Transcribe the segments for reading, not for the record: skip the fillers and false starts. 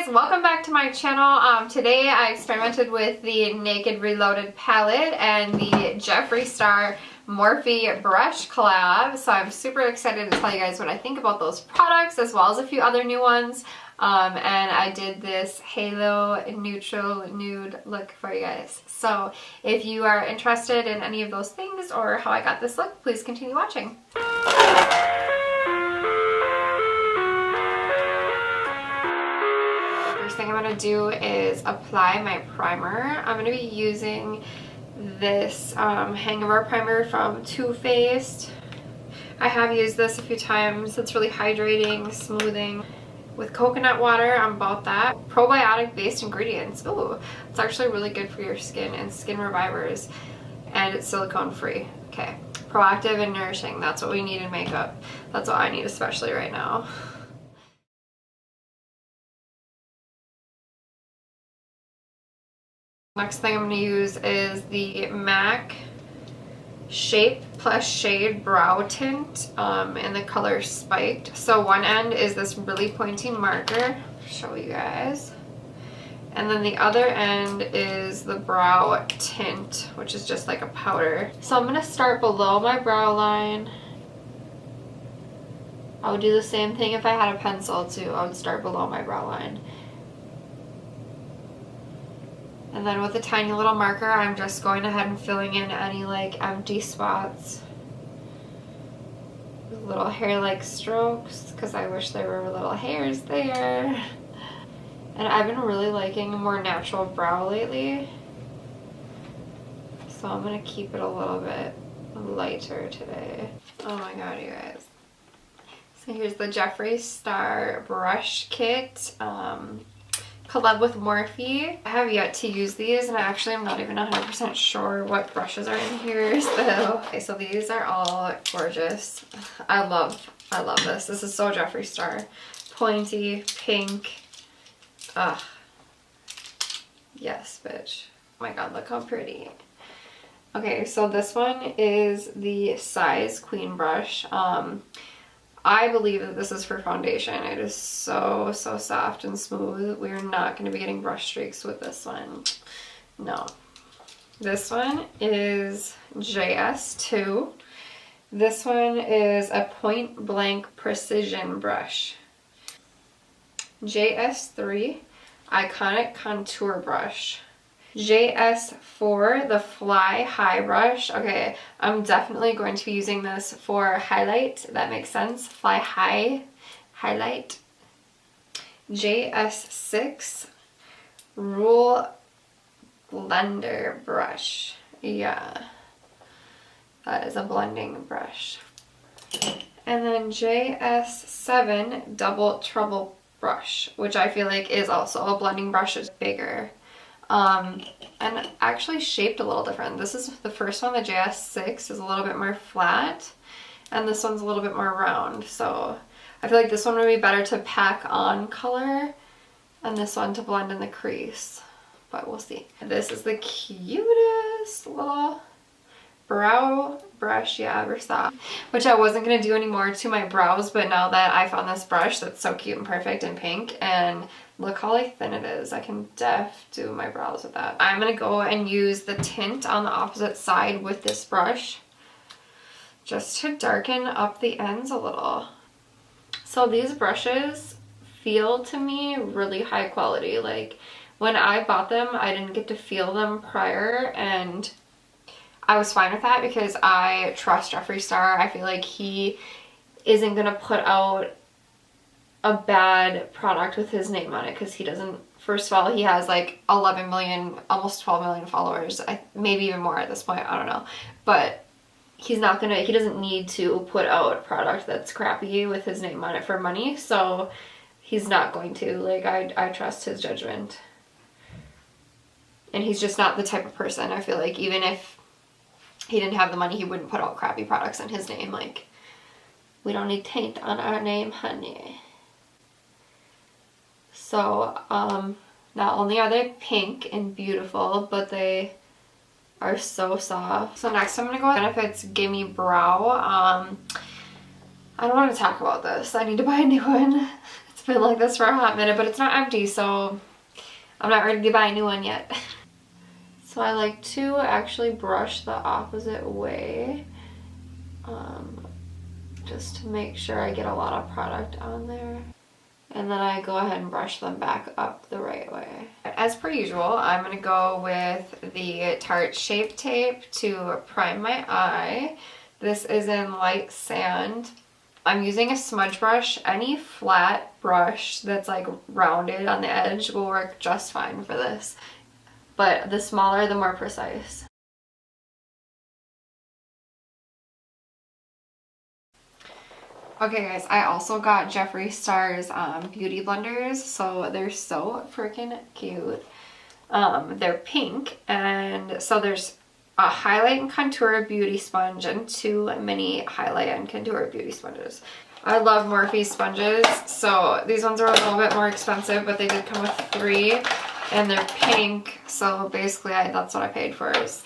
guys, welcome back to my channel. Today I experimented with the Naked Reloaded palette and the Jeffree Star Morphe brush collab. So I'm super excited to tell you guys what I think about those products as well as a few other new ones. And I did this halo neutral nude look for you guys. So if you are interested in any of those things or how I got this look, please continue watching. First thing I'm going to do is apply my primer. I'm going to be using this Hangover primer from Too Faced. I have used this a few times. It's really hydrating, smoothing. With coconut water, I'm about that. Probiotic based ingredients. Ooh, it's actually really good for your skin and skin revivers. And it's silicone free. Okay, proactive and nourishing. That's what we need in makeup. That's what I need especially right now. Next thing I'm going to use is the MAC Shape Plus Shade Brow Tint in the color Spiked. So one end is this really pointy marker, I'll show you guys. And then the other end is the brow tint, which is just like a powder. So I'm going to start below my brow line. I would do the same thing if I had a pencil too. I would start below my brow line. And then with a tiny little marker, I'm just going ahead and filling in any like empty spots. Little hair-like strokes, because I wish there were little hairs there. And I've been really liking a more natural brow lately. So I'm going to keep it a little bit lighter today. Oh my god, you guys. So here's the Jeffree Star Brush Kit. Collab with Morphe. I have yet to use these and I actually am not even 100% sure what brushes are in here. Okay, so these are all gorgeous. I love this. This is so Jeffree Star. Pointy, pink. Ugh. Yes, bitch. Oh my god, look how pretty. Okay, so this one is the Size Queen brush. I believe that this is for foundation. It is so soft and smooth. We're not going to be getting brush streaks with this one. No. This one is JS2. This one is a Point Blank Precision brush. JS3, Iconic Contour brush. JS4, the Fly High brush. Okay, I'm definitely going to be using this for highlight. That makes sense. Fly High highlight. JS6, Rule Blender brush. Yeah, that is a blending brush. And then JS7, Double Trouble brush, which I feel like is also a blending brush. It's bigger. And actually shaped a little different. This is the first one, the JS6 is a little bit more flat and this one's a little bit more round. So I feel like this one would be better to pack on color and this one to blend in the crease, but we'll see. This is the cutest little brow brush you ever saw, which I wasn't going to do anymore to my brows, but now that I found this brush that's so cute and perfect and pink, and look how like thin it is, I can do my brows with that. I'm going to go and use the tint on the opposite side with this brush just to darken up the ends a little. So these brushes feel to me really high quality. Like when I bought them, I didn't get to feel them prior, and I was fine with that because I trust Jeffree Star. I feel like he isn't going to put out a bad product with his name on it because he doesn't. First of all, he has like 11 million, almost 12 million followers, maybe even more at this point, I don't know. But he doesn't need to put out a product that's crappy with his name on it for money, so he's not going to. Like, I trust his judgment. And he's just not the type of person, I feel like, even if he didn't have the money, he wouldn't put out crappy products in his name. Like, we don't need taint on our name, honey. So, not only are they pink and beautiful, but they are so soft. So next I'm going to go with Benefit's Gimme Brow. I don't want to talk about this. I need to buy a new one. It's been like this for a hot minute, but it's not empty, so I'm not ready to buy a new one yet. So I like to actually brush the opposite way, just to make sure I get a lot of product on there. And then I go ahead and brush them back up the right way. As per usual, I'm going to go with the Tarte Shape Tape to prime my eye. This is in Light Sand. I'm using a smudge brush. Any flat brush that's like rounded on the edge will work just fine for this. But the smaller, the more precise. Okay guys, I also got Jeffree Star's beauty blenders, so they're so freaking cute. They're pink, and so there's a highlight and contour beauty sponge and 2 mini highlight and contour beauty sponges. I love Morphe sponges, so these ones are a little bit more expensive, but they did come with 3, and they're pink, so basically that's what I paid for, is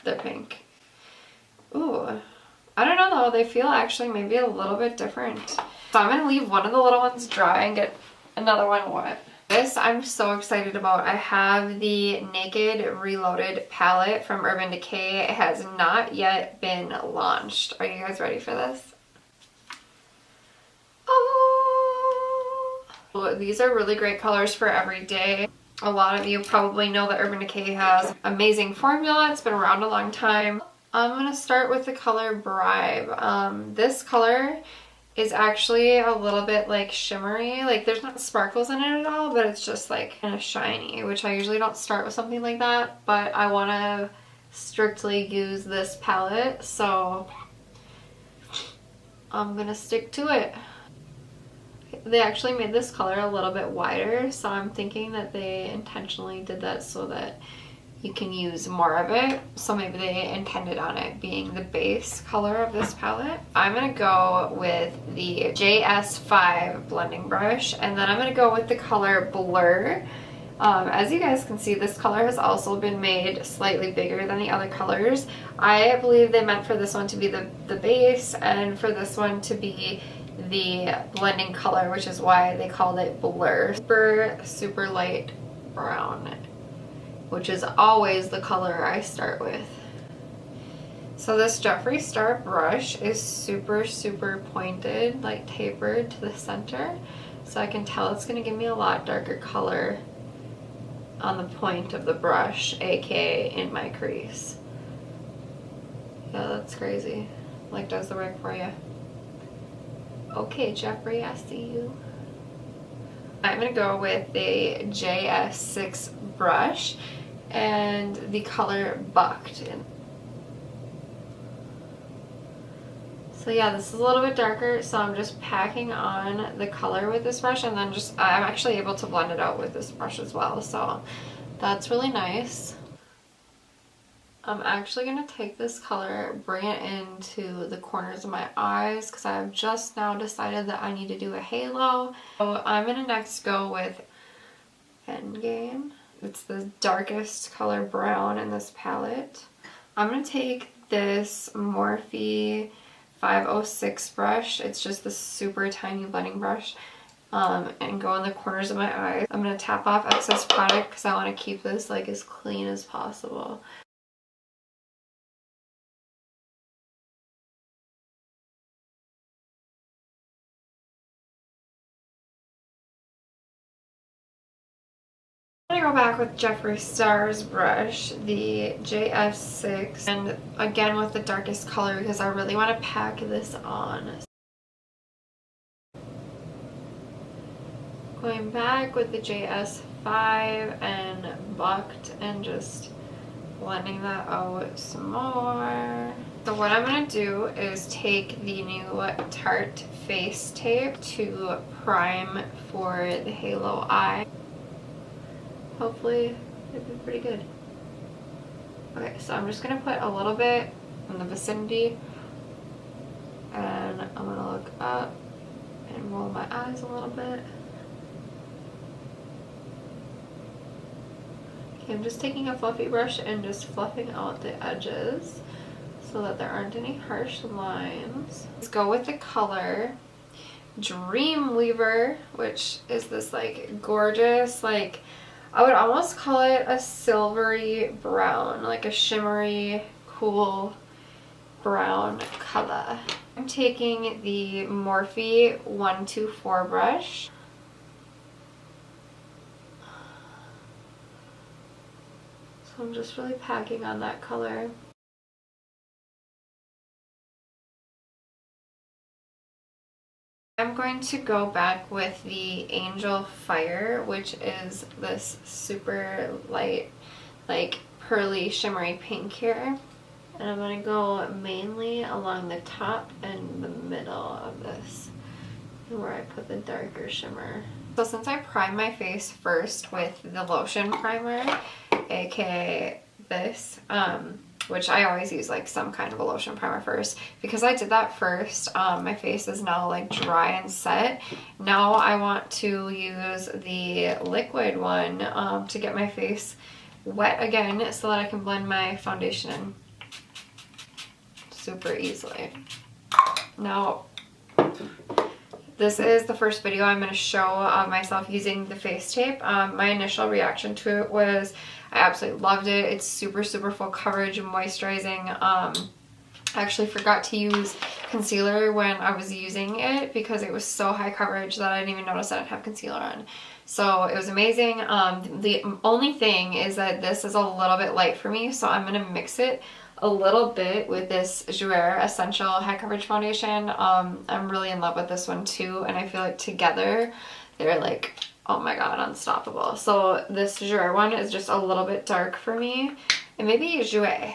they're pink. Ooh. I don't know though, they feel actually maybe a little bit different. So I'm going to leave one of the little ones dry and get another one wet. This I'm so excited about. I have the Naked Reloaded palette from Urban Decay. It has not yet been launched. Are you guys ready for this? Oh! These are really great colors for every day. A lot of you probably know that Urban Decay has amazing formula. It's been around a long time. I'm going to start with the color Bribe. This color is actually a little bit like shimmery. Like there's not sparkles in it at all, but it's just like kind of shiny, which I usually don't start with something like that, but I want to strictly use this palette, so I'm going to stick to it. They actually made this color a little bit wider, so I'm thinking that they intentionally did that so that you can use more of it. So maybe they intended on it being the base color of this palette. I'm going to go with the JS5 blending brush, and then I'm going to go with the color Blur. As you guys can see, this color has also been made slightly bigger than the other colors. I believe they meant for this one to be the base and for this one to be the blending color, which is why they called it Blur. Super light brown, which is always the color I start with. So this Jeffree Star brush is super pointed, like tapered to the center, so I can tell it's going to give me a lot darker color on the point of the brush, aka in my crease. Yeah, that's crazy. Like, does the work for you? Okay, Jeffree, I see you. I'm going to go with the JS6 brush and the color Bucked. So yeah, this is a little bit darker, so I'm just packing on the color with this brush, and then I'm actually able to blend it out with this brush as well, so that's really nice. I'm actually going to take this color, bring it into the corners of my eyes, because I've just now decided that I need to do a halo. So I'm going to next go with Endgame. It's the darkest color brown in this palette. I'm going to take this Morphe 506 brush. It's just this super tiny blending brush, and go in the corners of my eyes. I'm going to tap off excess product because I want to keep this like as clean as possible. I'm going to go back with Jeffree Star's brush, the JF6, and again with the darkest color because I really want to pack this on. Going back with the JS5 and Bucked and just blending that out some more. So what I'm going to do is take the new Tarte face tape to prime for the halo eye. Hopefully it'll be pretty good. Okay, so I'm just going to put a little bit in the vicinity, and I'm going to look up and roll my eyes a little bit. Okay, I'm just taking a fluffy brush and just fluffing out the edges so that there aren't any harsh lines. Let's go with the color Dreamweaver, which is this like gorgeous, like I would almost call it a silvery brown, like a shimmery, cool brown color. I'm taking the Morphe 124 brush. So I'm just really packing on that color. I'm going to go back with the Angel Fire, which is this super light, like pearly shimmery pink here. And I'm going to go mainly along the top and the middle of this, where I put the darker shimmer. So since I prime my face first with the lotion primer, aka this, which I always use like some kind of a lotion primer first, because I did that first, my face is now like dry and set. Now I want to use the liquid one to get my face wet again so that I can blend my foundation in super easily. Now, this is the first video I'm going to show of myself using the face tape. My initial reaction to it was I absolutely loved it. It's super, super full coverage and moisturizing. I actually forgot to use concealer when I was using it because it was so high coverage that I didn't even notice I didn't have concealer on. So it was amazing. The only thing is that this is a little bit light for me, so I'm going to mix it a little bit with this Jouer Essential High Coverage Foundation. I'm really in love with this one too, and I feel like together they're like, oh my god, unstoppable. So this Jouer one is just a little bit dark for me, and maybe Jouer,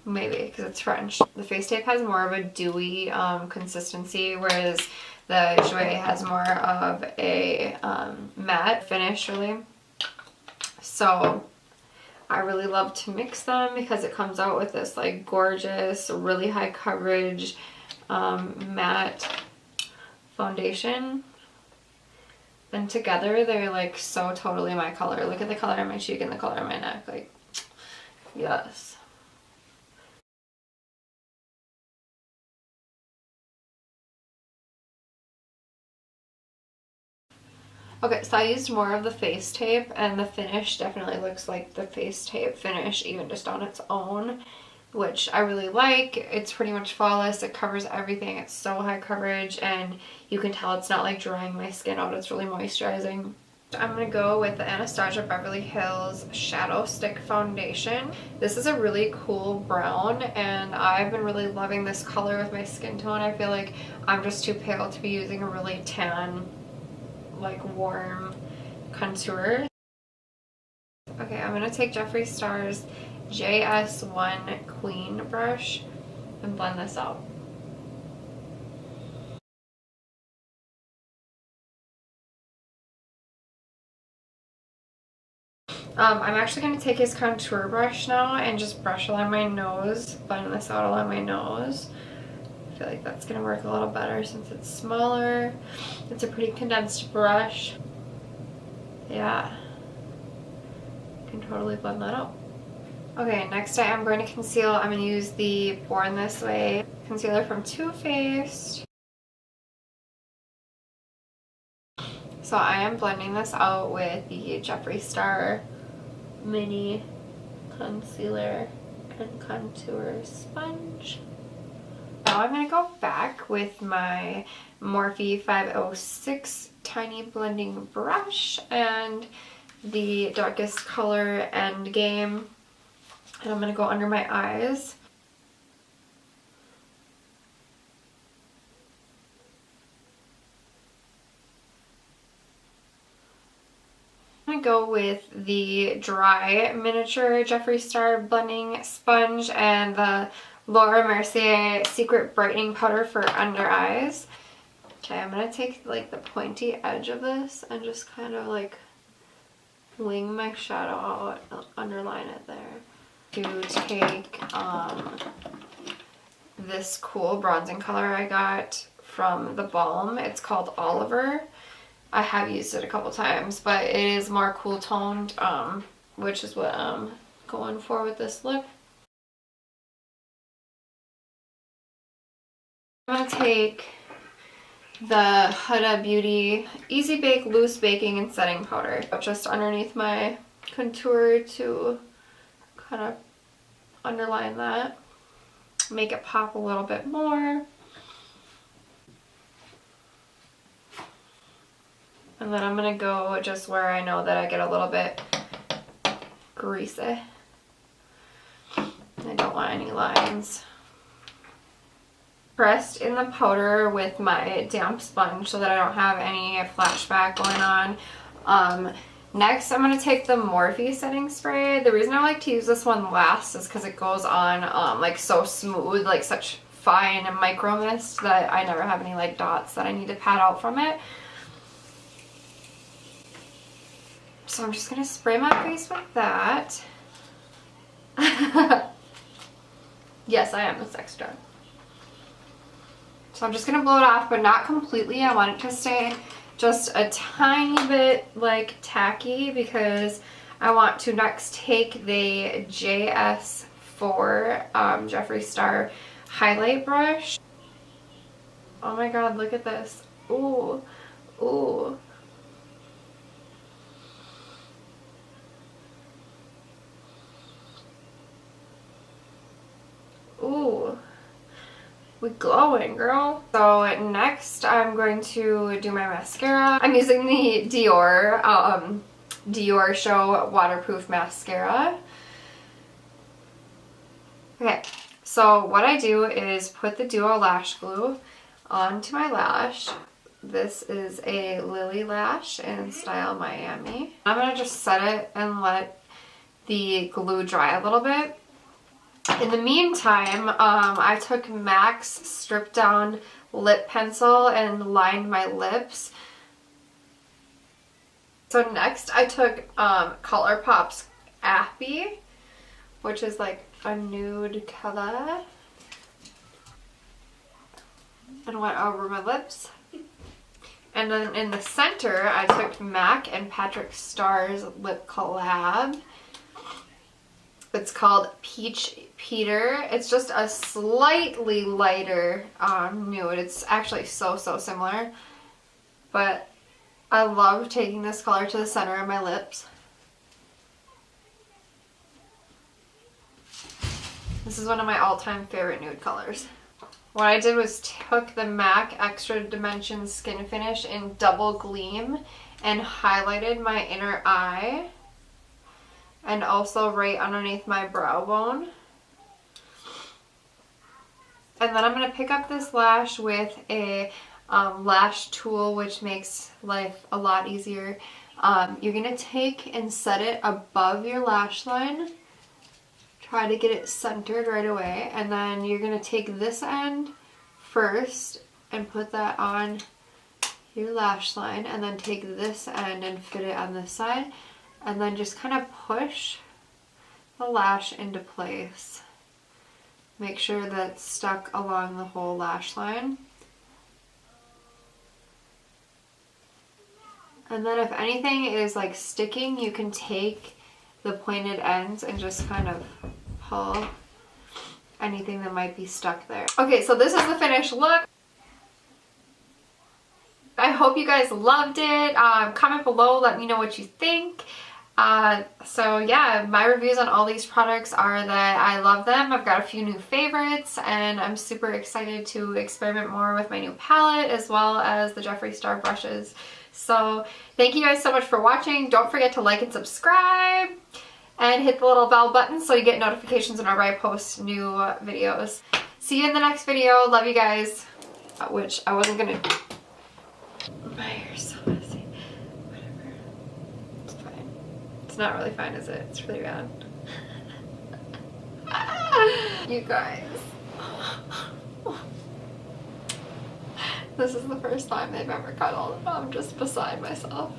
maybe because it's French. The face tape has more of a dewy consistency, whereas the Jouer has more of a matte finish, really. So I really love to mix them because it comes out with this like gorgeous, really high coverage matte foundation. And together they're like so totally my color. Look at the color of my cheek and the color of my neck. Like, yes. Okay, so I used more of the face tape, and the finish definitely looks like the face tape finish even just on its own, which I really like. It's pretty much flawless. It covers everything. It's so high coverage, and you can tell it's not like drying my skin out. It's really moisturizing. I'm going to go with the Anastasia Beverly Hills Shadow Stick Foundation. This is a really cool brown, and I've been really loving this color with my skin tone. I feel like I'm just too pale to be using a really tan, like warm contour. Okay, I'm gonna take Jeffree Star's JS1 Queen brush and blend this out. I'm actually going to take his contour brush now and just brush along my nose, blend this out along my nose. I feel like that's going to work a little better since it's smaller. It's a pretty condensed brush. Yeah, you can totally blend that out. Okay, next I am going to conceal. I'm going to use the Born This Way concealer from Too Faced. So I am blending this out with the Jeffree Star Mini Concealer and Contour Sponge. Now I'm going to go back with my Morphe 506 Tiny Blending Brush and the darkest color Endgame. And I'm going to go under my eyes. I'm going to go with the dry miniature Jeffree Star blending sponge and the Laura Mercier Secret Brightening Powder for under eyes. Okay, I'm going to take like the pointy edge of this and just kind of like wing my shadow out, underline it there. To take this cool bronzing color I got from the Balm. It's called Oliver. I have used it a couple times, but it is more cool toned, which is what I'm going for with this look. I'm going to take the Huda Beauty Easy Bake Loose Baking and Setting Powder. Just underneath my contour to kind of underline that. Make it pop a little bit more. And then I'm going to go just where I know that I get a little bit greasy. I don't want any lines. Pressed in the powder with my damp sponge so that I don't have any flashback going on. Next, I'm going to take the Morphe setting spray. The reason I like to use this one last is because it goes on like so smooth, like such fine micro mist that I never have any like dots that I need to pat out from it. So I'm just going to spray my face with that. Yes, I am a sex dog. So I'm just going to blow it off, but not completely. I want it to stay just a tiny bit like tacky because I want to next take the JS4 Jeffree Star highlight brush. Oh my god, look at this. Ooh, ooh. Ooh, we glowing, girl. So next I'm going to do my mascara. I'm using the Dior Show Waterproof Mascara. Okay, so what I do is put the Duo Lash Glue onto my lash. This is a Lily Lash in style Miami. I'm gonna just set it and let the glue dry a little bit. In the meantime, I took MAC's stripped down lip pencil and lined my lips. So next I took ColourPop's Appy, which is like a nude color, and went over my lips. And then in the center I took MAC and Patrick Starr's lip collab. It's called Peach Peter. It's just a slightly lighter nude. It's actually so similar. But I love taking this color to the center of my lips. This is one of my all-time favorite nude colors. What I did was took the MAC Extra Dimension Skin Finish in Double Gleam and highlighted my inner eye. And also right underneath my brow bone. And then I'm going to pick up this lash with a lash tool, which makes life a lot easier. You're going to take and set it above your lash line. Try to get it centered right away. And then you're going to take this end first and put that on your lash line. And then take this end and fit it on this side. And then just kind of push the lash into place. Make sure that it's stuck along the whole lash line. And then if anything is like sticking, you can take the pointed ends and just kind of pull anything that might be stuck there. Okay, so this is the finished look. I hope you guys loved it. Comment below, let me know what you think. So yeah, my reviews on all these products are that I love them. I've got a few new favorites and I'm super excited to experiment more with my new palette as well as the Jeffree Star brushes. So thank you guys so much for watching. Don't forget to like and subscribe and hit the little bell button so you get notifications whenever I post new videos. See you in the next video. Love you guys. Which I wasn't gonna do. My hair's so messy. Whatever. It's fine. It's not really fine, is it? It's really bad. You guys. This is the first time they've ever cuddled. I'm just beside myself.